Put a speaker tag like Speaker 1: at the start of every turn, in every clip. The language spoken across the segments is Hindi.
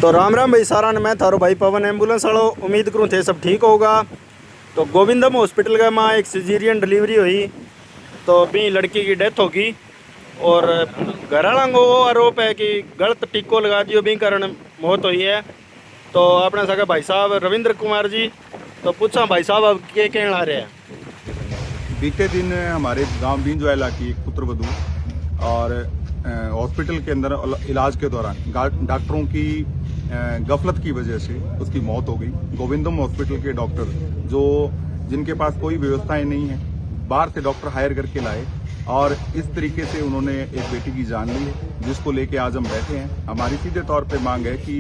Speaker 1: तो राम राम भाई सारा ने मैं थारो भाई पवन एम्बुलेंस वालों उम्मीद करूँ थे सब ठीक होगा। तो गोविंदम हॉस्पिटल का माँ एक सिजेरियन डिलीवरी हुई तो भी लड़की की डेथ होगी और घर वालों को वो आरोप है कि गलत टिक्को लगा दियो भी कारण मौत हुई है। तो अपने सके भाई साहब रविंद्र कुमार जी तो पूछा भाई साहब अब क्या कहना आ रहे हैं।
Speaker 2: बीते दिन हमारे गांव बींजवाला की एक पुत्रवधू और हॉस्पिटल के अंदर इलाज के दौरान डॉक्टरों की गफलत की वजह से उसकी मौत हो गई। गोविंदम हॉस्पिटल के डॉक्टर जिनके पास कोई व्यवस्थाएं नहीं है, बाहर से डॉक्टर हायर करके लाए और इस तरीके से उन्होंने एक बेटी की जान ली है, जिसको लेके आज हम बैठे हैं। हमारी सीधे तौर पे मांग है कि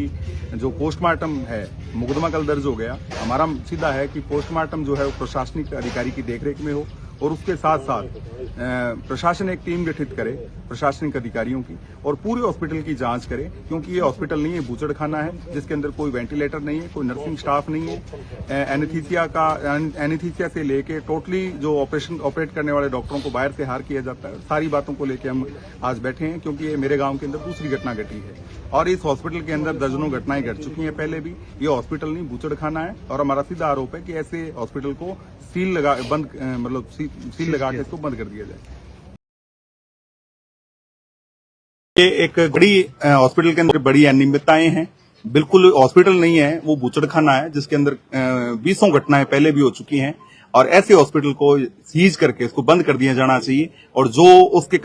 Speaker 2: जो पोस्टमार्टम है, मुकदमा कल दर्ज हो गया, हमारा सीधा है कि पोस्टमार्टम जो है वो प्रशासनिक अधिकारी की देखरेख में हो और उसके साथ साथ प्रशासन एक टीम गठित करे प्रशासनिक अधिकारियों की और पूरे हॉस्पिटल की जांच करे, क्योंकि ये हॉस्पिटल नहीं है, बूचड़खाना है जिसके अंदर कोई वेंटिलेटर नहीं है, कोई नर्सिंग स्टाफ नहीं है। एनेस्थीसिया से लेके टोटली जो ऑपरेट करने वाले डॉक्टरों को बाहर से हायर किया जाता है। सारी बातों को लेके हम आज बैठे हैं, क्योंकि ये मेरे गांव के अंदर दूसरी घटना घटी है और इस हॉस्पिटल के अंदर दर्जनों घटनाएं घट चुकी हैं पहले भी। ये हॉस्पिटल नहीं, बूचड़खाना है और हमारा सीधा आरोप है कि ऐसे हॉस्पिटल को सील लगा के इसको बंद कर दिया जाए। ये एक बड़ी हॉस्पिटल के अंदर बड़ी अनियमितताएं हैं। बिल्कुल हॉस्पिटल नहीं है, वो बूचड़खाना है जिसके अंदर 20 घटनाएं पहले भी हो चुकी हैं और ऐसे हॉस्पिटल को सीज करके इसको बंद कर दिया जाना चाहिए और जो उसके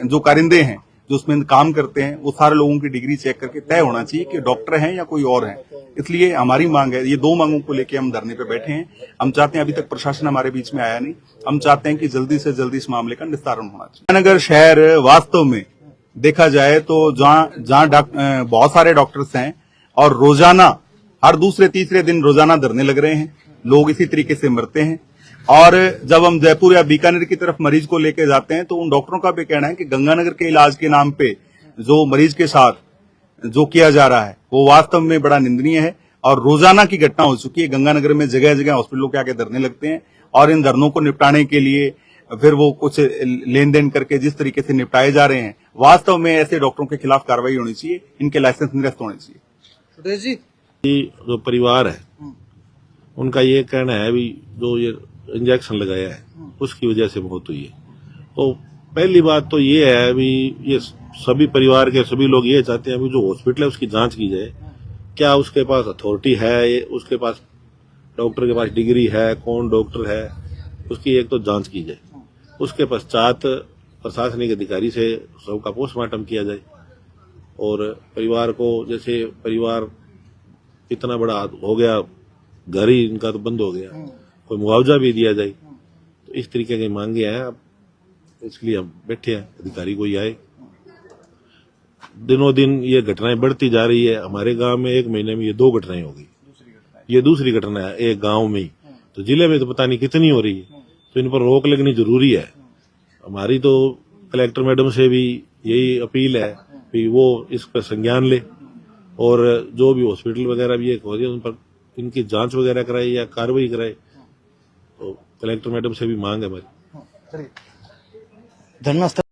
Speaker 2: जो कारिंदे हैं जो उसमें काम करते हैं वो सारे लोगों की डिग्री चेक करके तय होना चाहिए कि डॉक्टर हैं या कोई और है। इसलिए हमारी मांग है, ये दो मांगों को लेकर हम धरने पे बैठे हैं। हम चाहते हैं, अभी तक प्रशासन हमारे बीच में आया नहीं, हम चाहते हैं कि जल्दी से जल्दी इस मामले का निस्तारण होना चाहिए। नगर शहर वास्तव में देखा जाए तो जहाँ बहुत सारे डॉक्टर्स हैं और रोजाना हर दूसरे तीसरे दिन रोजाना धरने लग रहे हैं, लोग इसी तरीके से मरते हैं। और जब हम जयपुर या बीकानेर की तरफ मरीज को लेके जाते हैं तो उन डॉक्टरों का भी कहना है कि गंगानगर के इलाज के नाम पे जो मरीज के साथ जो किया जा रहा है वो वास्तव में बड़ा निंदनीय है और रोजाना की घटना हो चुकी है। गंगानगर में जगह जगह हॉस्पिटलों के आगे धरने लगते हैं और इन धरनों को निपटाने के लिए फिर वो कुछ लेन देन करके जिस तरीके से निपटाए जा रहे हैं, वास्तव में ऐसे डॉक्टरों के खिलाफ कार्रवाई होनी चाहिए, इनके लाइसेंस निरस्त होने चाहिए।
Speaker 3: जो परिवार है उनका ये कहना है भी जो ये इंजेक्शन लगाया है उसकी वजह से मौत हुई है। तो पहली बात तो ये है भी ये सभी परिवार के सभी लोग ये चाहते हैं भी जो हॉस्पिटल है उसकी जांच की जाए, क्या उसके पास अथॉरिटी है, उसके पास डॉक्टर के पास डिग्री है, कौन डॉक्टर है, उसकी एक तो जांच की जाए। उसके पश्चात प्रशासनिक अधिकारी से सबका पोस्टमार्टम किया जाए और परिवार को, जैसे परिवार इतना बड़ा हो गया, घर ही इनका तो बंद हो गया, कोई मुआवजा भी दिया जाए। तो इस तरीके की मांगे हैं, इसलिए हम बैठे हैं, अधिकारी कोई आए। दिनों दिन ये घटनाएं बढ़ती जा रही है। हमारे गांव में एक महीने में ये 2 घटनाएं हो गई, ये दूसरी घटना है एक गांव में ही, तो जिले में तो पता नहीं कितनी हो रही है। तो इन पर रोक लगनी जरूरी है। हमारी तो कलेक्टर मैडम से भी यही अपील है कि वो इस पर संज्ञान ले और जो भी हॉस्पिटल वगैरह भी हो रही है उन पर इनकी जांच वगैरह कराए या कार्रवाई कराए। तो कलेक्टर मैडम से भी मांग है हमारी।
Speaker 1: धन्यवाद।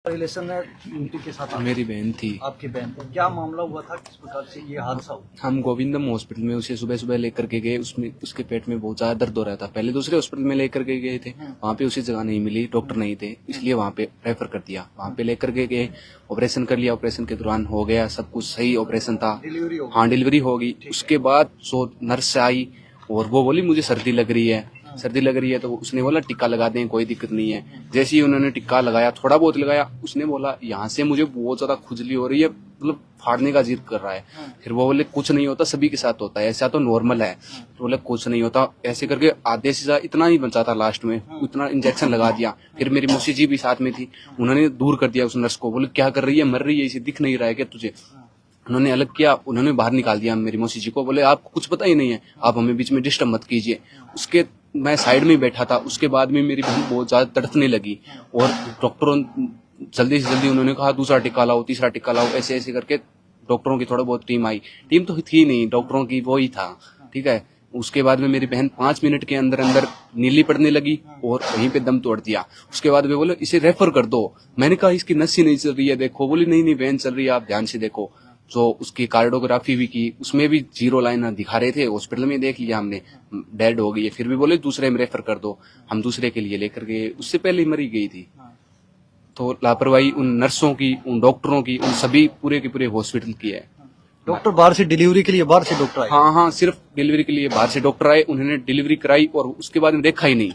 Speaker 4: रिलेशन है यूनिटी के साथ?
Speaker 5: मेरी बहन थी।
Speaker 4: आपकी बहन, क्या मामला हुआ था, किस प्रकार से ये हादसा हुआ?
Speaker 5: हम गोविंदम हॉस्पिटल में उसे सुबह सुबह लेकर के गए, उसमें उसके पेट में बहुत ज्यादा दर्द हो रहा था। पहले दूसरे हॉस्पिटल में लेकर के गए थे, वहाँ पे उसी जगह नहीं मिली, डॉक्टर नहीं थे, इसलिए वहाँ पे रेफर कर दिया। वहाँ पे लेकर के गए, ऑपरेशन कर लिया, ऑपरेशन के दौरान हो गया सब कुछ सही, ऑपरेशन था, हाँ डिलीवरी हो गई। उसके बाद नर्स आई और वो बोली मुझे सर्दी लग रही है, तो उसने बोला टिक्का लगा दें, कोई दिक्कत नहीं है। जैसे ही उन्होंने टिक्का लगाया, थोड़ा बहुत लगाया, उसने बोला यहाँ से मुझे बहुत ज्यादा खुजली हो रही है, मतलब फाड़ने का जिद कर रहा है। फिर वो बोले कुछ नहीं होता, सभी के साथ होता है, ऐसा तो नॉर्मल है। तो बोले कुछ नहीं होता, ऐसे करके आधे से ज्यादा इतना ही बचा था, लास्ट में उतना इंजेक्शन लगा दिया। फिर मेरी मौसी जी भी साथ में थी, उन्होंने दूर कर दिया उस नर्स को, बोले क्या कर रही है, मर रही है, इसे दिख नहीं रहा है क्या तुझे? उन्होंने अलग किया, उन्होंने बाहर निकाल दिया मेरी मौसी जी को, बोले आपको कुछ पता ही नहीं है, आप हमें बीच में डिस्टर्ब मत कीजिए। उसके मैं साइड में बैठा था, उसके बाद में मेरी बहन बहुत ज्यादा तड़पने लगी और डॉक्टरों जल्दी से जल्दी उन्होंने कहा दूसरा टिक्का लाओ, तीसरा टिक्का लाओ, ऐसे ऐसे करके डॉक्टरों की थोड़ा बहुत टीम आई। टीम तो थी नहीं, डॉक्टरों की वो ही था, ठीक है। उसके बाद में मेरी बहन 5 मिनट के अंदर अंदर नीली पड़ने लगी और वहीं पे दम तोड़ दिया। उसके बाद वे बोले इसे रेफर कर दो। मैंने कहा इसकी नस ही नहीं चल रही है, देखो। बोली नहीं बहन चल रही है, आप ध्यान से देखो। तो उसकी कार्डियोग्राफी भी की, उसमें भी 0 लाइन दिखा रहे थे। हॉस्पिटल में देख लिया हमने, डेड हो गई है। फिर भी बोले दूसरे में रेफर कर दो। हम दूसरे के लिए लेकर गए, उससे पहले ही मरी गई थी। तो लापरवाही उन नर्सों की, उन डॉक्टरों की, उन सभी पूरे के पूरे हॉस्पिटल की है।
Speaker 4: डॉक्टर बाहर से डिलीवरी के लिए बाहर से डॉक्टर आए।
Speaker 5: हाँ, सिर्फ डिलीवरी के लिए बाहर से डॉक्टर आए, उन्होंने डिलीवरी कराई और उसके बाद में देखा ही नहीं।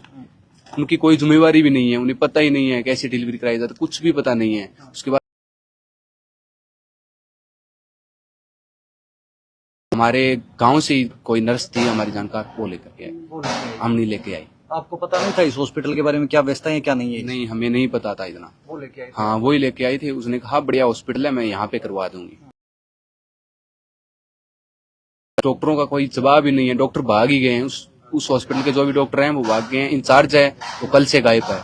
Speaker 5: उनकी कोई जिम्मेवारी भी नहीं है, उन्हें पता ही नहीं है कैसे डिलीवरी कराई जाती, कुछ भी पता नहीं है। उसके बाद हमारे गांव से ही कोई नर्स थी हमारी जानकार, वो लेकर के आए, हम नहीं लेके आए।
Speaker 4: आपको पता नहीं था इस हॉस्पिटल के बारे में, क्या व्यवस्था है क्या नहीं है?
Speaker 5: नहीं, हमें नहीं पता था इतना।
Speaker 4: वो लेके आए।
Speaker 5: हाँ, वो ही लेके आई थी। उसने कहा बढ़िया हॉस्पिटल है, मैं यहाँ पे करवा दूंगी। डॉक्टरों का कोई जवाब ही नहीं है, डॉक्टर भाग ही गए हैं। उस हॉस्पिटल के जो भी डॉक्टर हैं वो भाग गए हैं। इंचार्ज है वो कल से गायब है,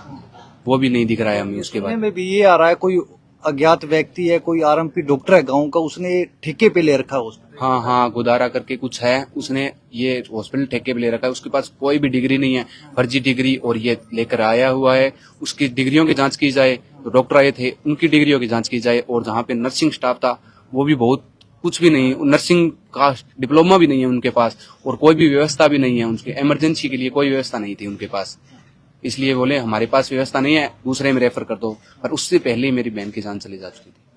Speaker 5: वो भी नहीं दिख रहा है हमें। उसके बाद
Speaker 4: में भी ये आ रहा है कोई अज्ञात व्यक्ति है, कोई आरएमपी डॉक्टर है गांव का, उसने ठेके पे ले रखा है हॉस्पिटल।
Speaker 5: हाँ, गुदारा करके कुछ है, उसने ये हॉस्पिटल ठेके पे ले रखा है। उसके पास कोई भी डिग्री नहीं है, फर्जी डिग्री, और ये लेकर आया हुआ है। उसकी डिग्रियों की जांच की जाए, तो डॉक्टर आए थे उनकी डिग्रियों की जांच की जाए। और जहाँ पे नर्सिंग स्टाफ था वो भी बहुत कुछ भी नहीं, नर्सिंग का डिप्लोमा भी नहीं है उनके पास, और कोई भी व्यवस्था भी नहीं है उनके। इमरजेंसी के लिए कोई व्यवस्था नहीं थी उनके पास। इसलिए बोले हमारे पास व्यवस्था नहीं है, दूसरे में रेफर कर दो। पर उससे पहले ही मेरी बहन की जान चली जा चुकी थी।